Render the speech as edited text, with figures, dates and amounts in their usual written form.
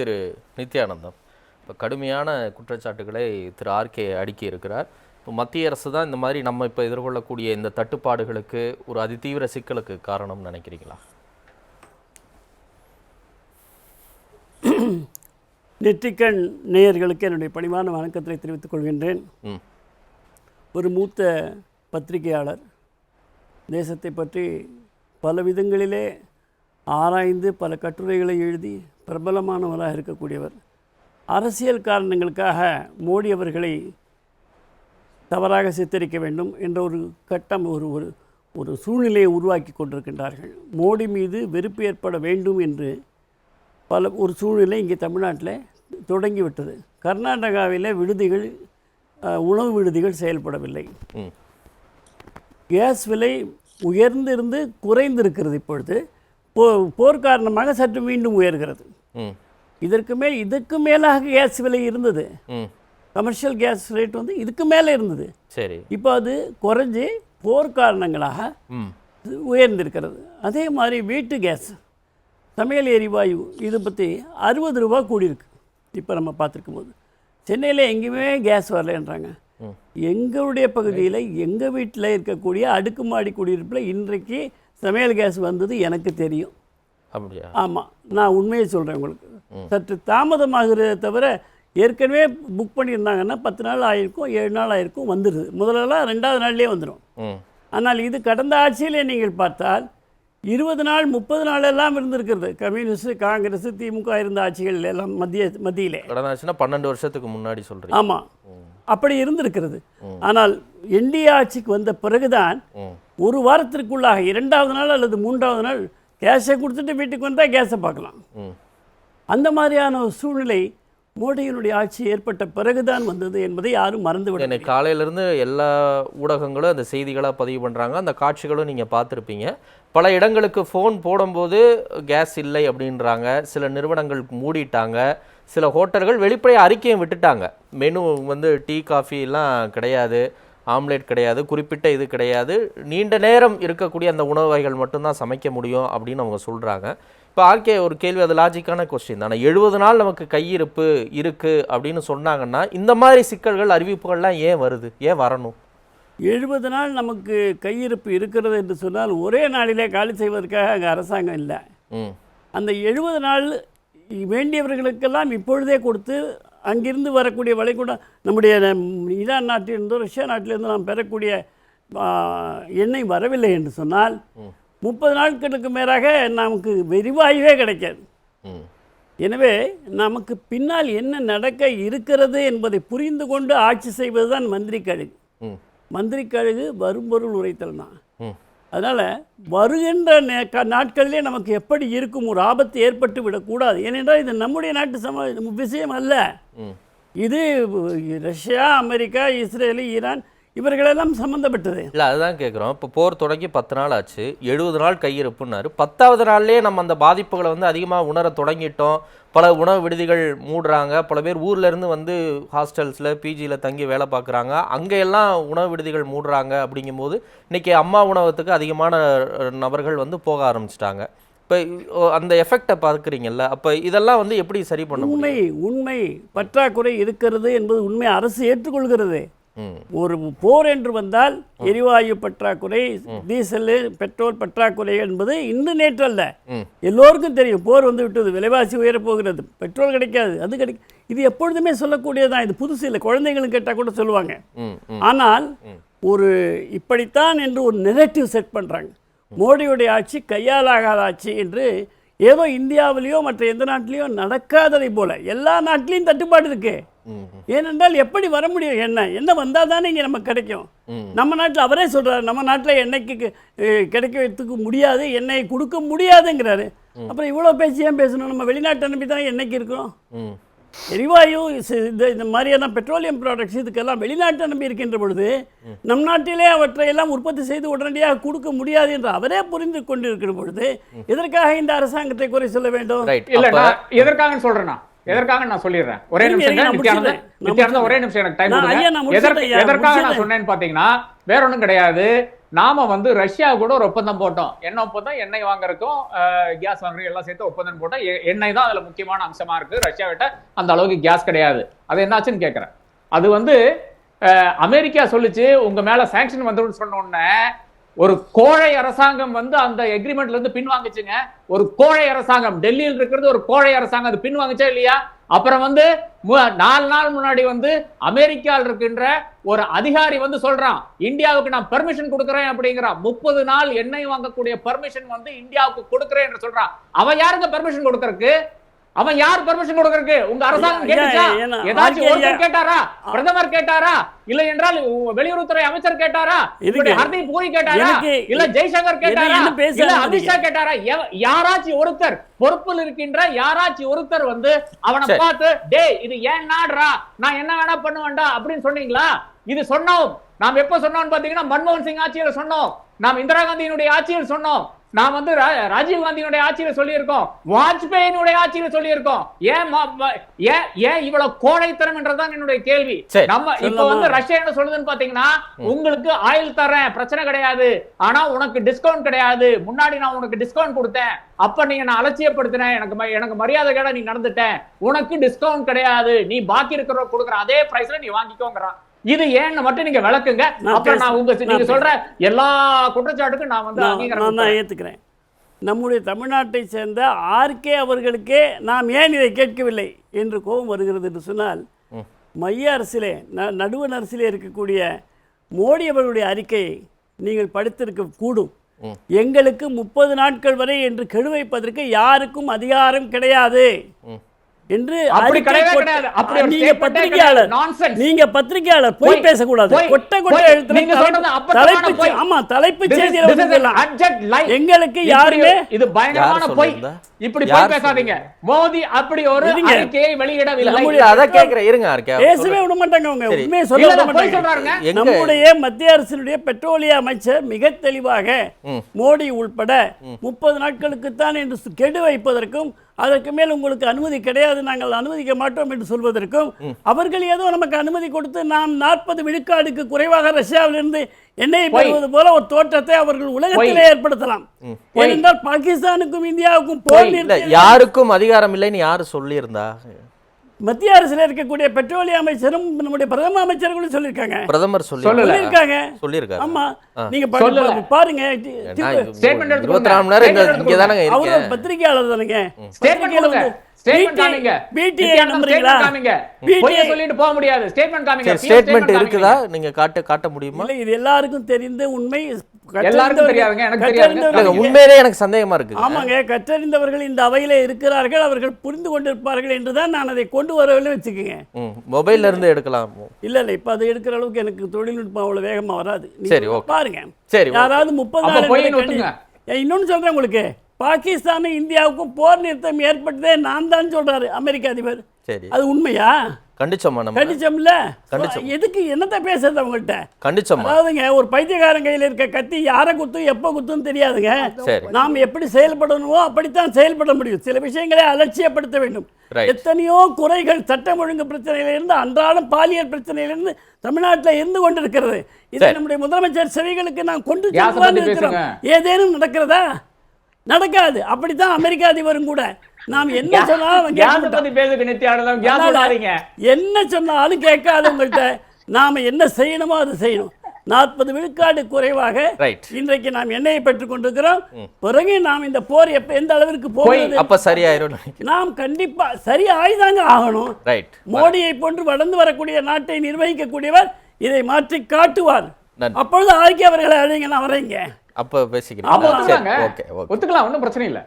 திரு நித்யானந்தம் இப்போ கடுமையான குற்றச்சாட்டுகளை திரு ஆர்கே அடுக்கி இருக்கிறார். இப்போ மத்திய அரசு தான் இந்த மாதிரி நம்ம இப்போ எதிர்கொள்ளக்கூடிய இந்த தட்டுப்பாடுகளுக்கு ஒரு அதிதீவிர சிக்கலுக்கு காரணம் நினைக்கிறீங்களா? நெற்றிக்கண் நேயர்களுக்கு என்னுடைய பணிவான வணக்கத்தை தெரிவித்துக் கொள்கின்றேன். ஒரு மூத்த பத்திரிகையாளர், தேசத்தை பற்றி பல விதங்களிலே ஆராய்ந்து பல கட்டுரைகளை எழுதி பிரபலமானவராக இருக்கக்கூடியவர், அரசியல் காரணங்களுக்காக மோடி அவர்களை தவறாக சித்தரிக்க வேண்டும் என்ற ஒரு கட்டம் ஒரு சூழ்நிலையை உருவாக்கி கொண்டிருக்கின்றார்கள். மோடி மீது வெறுப்பு ஏற்பட வேண்டும் என்று ஒரு சூழ்நிலை இங்கே தமிழ்நாட்டில் தொடங்கிவிட்டது. கர்நாடகாவில் விடுதிகள், உணவு விடுதிகள் செயல்படவில்லை. கேஸ் விலை உயர்ந்திருந்து குறைந்திருக்கிறது. இப்பொழுது போர் காரணமாக சற்று மீண்டும் உயர்கிறது. இதுக்கு மேலாக கேஸ் விலை இருந்தது. கமர்ஷியல் கேஸ் ரேட் இதுக்கு மேலே இருந்தது. சரி, இப்போ அது குறைஞ்சி போர் காரணங்களாக உயர்ந்திருக்கிறது. அதே மாதிரி வீட்டு கேஸ், சமையல் எரிவாயு, இது பற்றி 60 ரூபா கூடியிருக்கு. இப்போ நம்ம பார்த்துருக்கும் போது சென்னையில் எங்கேயுமே கேஸ் வரலன்றாங்க. எங்களுடைய பகுதியில் எங்கள் வீட்டில் இருக்கக்கூடிய அடுக்குமாடி குடியிருப்பில் இன்றைக்கு சமையல் கேஸ் வந்தது எனக்கு தெரியும். அப்படியா? ஆமாம், நான் உண்மையை சொல்கிறேன் உங்களுக்கு. சற்று தாமதமாகிறத தவிர ஏற்கனவே புக் பண்ணியிருந்தாங்கன்னா 10 நாள் ஆயிருக்கும், 7 நாள் ஆயிருக்கும், வந்துடுது. முதலெல்லாம் 2வது நாள்லேயே வந்துடும். ஆனால் இது கடந்த ஆட்சியிலே நீங்கள் பார்த்தால் 20 நாள் 30 நாள் எல்லாம் இருந்திருக்கிறது. கம்யூனிஸ்ட், காங்கிரஸ், திமுக இருந்த ஆட்சிகள் எல்லாம் மத்தியிலே கடந்த ஆட்சினா 12 வருஷத்துக்கு முன்னாடி சொல்கிறேன். ஆமாம், அப்படி இருந்திருக்கிறது. ஆனால் என்டிஏ ஆட்சிக்கு வந்த பிறகுதான் ஒரு வாரத்திற்குள்ளாக 2வது நாள் அல்லது 3வது நாள் கேஸை கொடுத்துட்டு வீட்டுக்கு வந்தால் கேஸை பார்க்கலாம். அந்த மாதிரியான ஒரு சூழ்நிலை மோடியினுடைய ஆட்சி ஏற்பட்ட பிறகுதான் வந்தது என்பதை யாரும் மறந்துவிட. இன்னைக்கு காலையிலேருந்து எல்லா ஊடகங்களும் அந்த செய்திகளாக பதிவு பண்ணுறாங்க. அந்த காட்சிகளும் நீங்கள் பார்த்துருப்பீங்க. பல இடங்களுக்கு ஃபோன் போடும்போது கேஸ் இல்லை அப்படின்றாங்க. சில நிறுவனங்கள் மூடிட்டாங்க. சில ஹோட்டல்கள் வெளிப்படை அறிக்கையும் விட்டுட்டாங்க. மெனு டீ காஃபிலாம் கிடையாது, ஆம்லேட் கிடையாது, குறிப்பிட்ட இது கிடையாது, நீண்ட நேரம் இருக்கக்கூடிய அந்த உணவு வகைகள் மட்டும்தான் சமைக்க முடியும் அப்படின்னு அவங்க சொல்கிறாங்க. இப்போ ஆர்கே ஒரு கேள்வி, அது லாஜிக்கான கொஸ்டின் தானே. 70 நாள் நமக்கு கையிருப்பு இருக்குது அப்படின்னு சொன்னாங்கன்னா இந்த மாதிரி சிக்கல்கள், அறிவிப்புகள்லாம் ஏன் வருது, ஏன் வரணும்? 70 நாள் நமக்கு கையிருப்பு இருக்கிறது என்று சொன்னால் ஒரே நாளிலே காலி செய்வதற்காக அங்கே அரசாங்கம் இல்லை. அந்த 70 நாள் வேண்டியவர்களுக்கெல்லாம் இப்பொழுதே கொடுத்து அங்கிருந்து வரக்கூடிய வளைகுடா, நம்முடைய ஈரான் நாட்டிலிருந்தோ ரஷ்யா நாட்டிலிருந்தோ நாம் பெறக்கூடிய எண்ணெய் வரவில்லை என்று சொன்னால் 30 நாட்களுக்கு மேலாக நமக்கு எரிவாயுவே கிடைக்காது. எனவே நமக்கு பின்னால் என்ன நடக்க இருக்கிறது என்பதை புரிந்து கொண்டு ஆட்சி செய்வது தான் மந்திரி கழுகு. மந்திரி கழுகு வரும்பொருள் உரைத்தல் தான். அதனால் வருகின்ற நாட்களிலே நமக்கு எப்படி இருக்கும், ஒரு ஆபத்து ஏற்பட்டு விடக்கூடாது. ஏனென்றால் இது நம்முடைய நாட்டு விஷயம் அல்ல. இது ரஷ்யா, அமெரிக்கா, இஸ்ரேல், ஈரான் இவர்களெல்லாம் சம்மந்தப்பட்டது இல்லை. அதுதான் கேட்குறோம். இப்போ போர் தொடங்கி 10 நாள் ஆச்சு, 70 நாள் கையிருப்புன்னாரு. 10வது நாள்லேயே நம்ம அந்த பாதிப்புகளை அதிகமாக உணர தொடங்கிட்டோம். பல உணவு விடுதிகள் மூடுறாங்க. பல பேர் ஊர்லேருந்து ஹாஸ்டல்ஸில், பிஜியில் தங்கி வேலை பார்க்குறாங்க. அங்கெல்லாம் உணவு விடுதிகள் மூடுறாங்க. அப்படிங்கும்போது இன்றைக்கி அம்மா உணவகத்துக்கு அதிகமான நபர்கள் போக ஆரம்பிச்சிட்டாங்க. இப்போ அந்த எஃபெக்டை பார்க்குறீங்கல்ல, அப்போ இதெல்லாம் எப்படி சரி பண்ண முடியும்? உண்மை பற்றாக்குறை இருக்கிறது என்பது உண்மை, அரசு ஏற்றுக்கொள்கிறது. ஒரு போர் என்று வந்தால் எரிவாயு பற்றாக்குறை, டீசல், பெட்ரோல் பற்றாக்குறை என்பது இன்று நேற்று அல்ல, எல்லோருக்கும் தெரியும். போர் விட்டது, விலைவாசி உயரப் போகிறது, பெட்ரோல் கிடைக்காது, அது கிடைக்கும். இது எப்பொழுதுமே சொல்லக்கூடியதான், இது புதுசு இல்லை. குழந்தைகளும் கேட்டால் கூட சொல்லுவாங்க. ஆனால் இப்படித்தான் என்று ஒரு நெரேட்டிவ் செட் பண்ணுறாங்க. மோடியுடைய ஆட்சி கையாலாகாத ஆட்சி என்று, ஏதோ இந்தியாவிலேயோ மற்ற எந்த நாட்டிலேயோ நடக்காததை போல எல்லா நாட்டிலையும் தட்டுப்பாடு இருக்கு. ஏனென்றால் எப்படி வர முடியும்? என்ன வந்தால் தானே இங்கே நமக்கு கிடைக்கும். நம்ம நாட்டில் அவரே சொல்கிறார், நம்ம நாட்டில் எண்ணெய்க்கு கிடைக்கிறதுக்கு முடியாது, எண்ணெய் கொடுக்க முடியாதுங்கிறாரு. அப்புறம் இவ்வளோ பேசி ஏன் பேசணும்? நம்ம வெளிநாட்டு அனுப்பி தான் எண்ணெய்க்கு இருக்கிறோம். எரிவாயு, இந்த மாதிரியான பெட்ரோலியம் ப்ராடக்ட்ஸ் இதுக்கெல்லாம் வெளிநாட்டு நம்பி இருக்கின்ற பொழுது நம் நாட்டிலே அவற்றையெல்லாம் உற்பத்தி செய்து உடனடியாக கொடுக்க முடியாது என்று அவரே புரிந்து கொண்டிருக்கிற பொழுது எதற்காக இந்த அரசாங்கத்தை குறை சொல்ல வேண்டும்? எதற்காக சொல்றேன்னா எதற்காக நான் சொல்லிடுறேன். ஒரே நிமிஷம் ஒரே நிமிஷம் எனக்கு டைம் கொடுங்க. எதற்காக நான் சொன்னேன்னு பாத்தீங்கன்னா வேற ஒன்றும் கிடையாது. நாம வந்து ரஷ்யா கூட ஒரு ஒப்பந்தம் போட்டோம். என்ன ஒப்பந்தம்? எண்ணெய் வாங்குறதுக்கும் கேஸ் வாங்குறதுக்கும் எல்லாம் சேர்த்து ஒப்பந்தம் போட்டோம். எண்ணெய் தான் அதுல முக்கியமான அம்சமா இருக்கு. ரஷ்யா கிட்ட அந்த அளவுக்கு கேஸ் கிடையாது. அது என்னாச்சுன்னு கேட்கிறேன். அது வந்து அமெரிக்கா சொல்லுச்சு உங்க மேல சாங்ஷன் வந்து சொன்ன உடனே ஒரு கோழை அரசாங்கம் வந்து அந்த எக்ரிமெண்ட்ல இருந்து பின்வாங்குச்சுங்க. ஒரு கோழை அரசாங்கம், டெல்லியில் இருக்கிறது ஒரு கோழை அரசாங்கம், அது பின்வாங்குச்சா இல்லையா? அப்புறம் வந்து 4 நாள் முன்னாடி வந்து அமெரிக்காவில் இருக்கின்ற ஒரு அதிகாரி வந்து சொல்றான் இந்தியாவுக்கு நான் பெர்மிஷன் கொடுக்கறேன் அப்படிங்கிறான். 30 நாள் எண்ணெய் வாங்கக்கூடிய பெர்மிஷன் வந்து இந்தியாவுக்கு கொடுக்கறேன் என்று சொல்றான். அவன் யாருங்க பெர்மிஷன் கொடுக்கறதுக்கு? அவன் யார் பெர்மிஷன் கொடுக்கறதுக்கு? உங்க அரசாங்கம் கேட்டுச்சா? ஏதாச்சும் ஒருத்தர் கேட்டாரா? பிரதமர் கேட்டாரா? இல்ல என்றால் வெளியுறவுத்துறை அமைச்சர் கேட்டாரா? ஹர்தீப் பூரி கேட்டாரா? இல்ல ஜெய்சங்கர் கேட்டாரா? இல்ல அமித்ஷா கேட்டாரா? யாராச்சும் ஒருத்தர் பொறுப்பில் இருக்கின்ற யாராச்சும் ஒருத்தர் வந்து அவனை பார்த்து டேய் இது ஏன் நாடுறா, நான் என்ன வேணா பண்ணுவேன்டா அப்படின்னு சொன்னீங்களா? இது சொன்னோம். நாம் எப்ப சொன்னோம்னு பாத்தீங்கன்னா மன்மோகன் சிங் ஆட்சியில் சொன்னோம், நாம் இந்திரா காந்தியினுடைய ஆட்சியில் சொன்னோம், நாம் வந்து ராஜீவ் காந்தியினுடைய ஆட்சியில சொல்லியிருக்கோம், வாஜ்பாயினுடைய ஆட்சியில சொல்லியிருக்கோம். ஏன் இவ்வளவு கோழைத்தனம் என்றதான் என்னுடைய கேள்வி. நம்ம இப்ப வந்து ரஷ்யா என்ன சொல்லுதுன்னு பாத்தீங்கன்னா உங்களுக்கு ஆயில் தரேன் பிரச்சனை கிடையாது, ஆனா உனக்கு டிஸ்கவுண்ட் கிடையாது. முன்னாடி நான் உனக்கு டிஸ்கவுண்ட் கொடுத்தேன், அப்ப நீங்க நான் அலட்சியப்படுத்தினேன், எனக்கு மரியாதை கேட நீ நடந்துட்டேன், உனக்கு டிஸ்கவுண்ட் கிடையாது, நீ பாக்கி இருக்கிற கொடுக்குற அதே பிரைஸ்ல நீ வாங்கிக்கோங்கறான். இது ஏன்னு மட்டும் நீங்க விளக்குங்க. அப்புறம் நான் நீங்க சொல்ற எல்லா குற்றச்சாட்டுக்கும் நான் வந்து நான் ஏத்துக்கிறேன். நம்முடைய தமிழ்நாட்டை சேர்ந்த ஆர்கே அவர்களுக்கே நாம் ஏன் இதை கேட்கவில்லை என்று கோபம் வருகிறது என்று சொன்னால், மைய அரசிலே நடுவண் அரசிலே இருக்கக்கூடிய மோடி அவர்களுடைய அறிக்கையை நீங்கள் படித்திருக்க கூடும். எங்களுக்கு 30 நாட்கள் வரை என்று கெடு வைப்பதற்கு யாருக்கும் அதிகாரம் கிடையாது என்று நீங்க பத்திரிகையாளர் போய் பேசக்கூடாது. தலைப்புச் செய்தியில எங்களுக்கு யாருமே இது பயங்கரமான பொய், இப்படி போய் பேசாதீங்க. மோடி அப்படி ஒரு அறிக்கையை வெளியிடவில்லை. அத கேக்குறேன், இருங்க. பேசவே விட மாட்டாங்க அவங்க, உண்மையை சொல்ல மாட்டாங்க. நம்முடைய மத்திய அரசினுடைய பெட்ரோலிய அமைச்சர் மிக தெளிவாக மோடி உள்பட 30 நாட்களுக்கு தான் என்று கெடு வைப்பதற்கும் அதற்கு மேல் உங்களுக்கு அனுமதி கிடையாது, நாங்கள் அனுமதிக்க மாட்டோம் என்று சொல்வதற்கும் அவர்கள் ஏதோ நமக்கு அனுமதி கொடுத்து நாம் 40 விழுக்காடுக்கு குறைவாக ரஷ்யாவிலிருந்து எண்ணெய் பெறுவது போல ஒரு தோற்றத்தை அவர்கள் உலகத்திலே ஏற்படுத்தலாம். ஏனென்றால் பாகிஸ்தானுக்கும் இந்தியாவுக்கும் போர் யாருக்கும் அதிகாரம் இல்லைன்னு யாரு சொல்லியிருந்தா? மத்திய அரசில் இருக்கக்கூடிய பெட்ரோலிய அமைச்சரும் நம்முடைய பிரதம அமைச்சர்களும் சொல்லியிருக்காங்க. பிரதமர் சொல்லியிருக்காங்க. ஆமா, நீங்க பாருங்க, அவர் பத்திரிகையாளர் தானுங்க. இருக்குதா? நீங்க காட்ட முடியுமா? இது எல்லாருக்கும் தெரிந்த உண்மை. உண்மையிலே எனக்கு சந்தேகமா இருக்கு. ஆமாங்க, கற்றறிந்தவர்கள் இந்த அவையில இருக்கிறார்கள், அவர்கள் புரிந்து கொண்டிருப்பார்கள் என்றுதான் நான் அதை கொண்டு வரவில்லை வச்சுக்கோங்க. மொபைல்ல இருந்து எடுக்கலாம். இல்ல இப்ப அதை எடுக்கிற அளவுக்கு எனக்கு தொழில்நுட்பம் அவ்வளவு வேகமா வராது. பாருங்க, சரி, யாராவது 30 நாள். இன்னொன்னு சொல்றேன் உங்களுக்கு, பாகிஸ்தானும் இந்தியாவுக்கும் போர் நிறுத்தம் ஏற்பட்டதே நான் தான் சொல்றாரு அமெரிக்க அதிபர். அது உண்மையா? கண்டிச்சோம்ல. எதுக்கு என்னத்த பேசுறது அவங்கள்ட்ட? அதாவதுங்க, ஒரு பைத்தியக்காரன் கையில் இருக்க கத்தி யாரை குத்தும் எப்ப குத்தும் தெரியாதுங்க. நாம் எப்படி செயல்படணுமோ அப்படித்தான் செயல்பட முடியும். சில விஷயங்களை அலட்சியப்படுத்த வேண்டும். எத்தனையோ குறைகள் சட்டம் ஒழுங்கு பிரச்சனையிலிருந்து அன்றாடம் பாலியல் பிரச்சனையிலிருந்து தமிழ்நாட்டில் இருந்து கொண்டிருக்கிறது. இதை நம்முடைய முதலமைச்சர் செவிகளுக்கு நான் கொண்டு இருக்கிறோம். ஏதேனும் நடக்கிறதா? நடக்காது. அப்படித்தான் அமெரிக்க அதிபரும் கூட நாம் என்ன சொன்னாலும் என்ன சொன்னாலும் கேட்காதவங்கள்ட்ட நாம என்ன செய்யணுமோ அது செய்யணும். 40 விழுக்காடு குறைவாக இன்றைக்கு நாம் எண்ணெயை பெற்றுக் கொண்டிருக்கிறோம். பிறகு நாம் இந்த போர் எந்த அளவிற்கு போகிறது நாம் கண்டிப்பா சரி ஆய்தாங்க ஆகணும். மோடியை போன்று வளர்ந்து வரக்கூடிய நாட்டை நிர்வகிக்கக்கூடியவர் இதை மாற்றி காட்டுவார். அப்பொழுது ஆர்கே அவர்களை அழைங்க, நான் வரேங்க. அப்ப பேசிக்கிறேன். ஒத்துக்கலாம், ஒன்றும் பிரச்சனை இல்லை.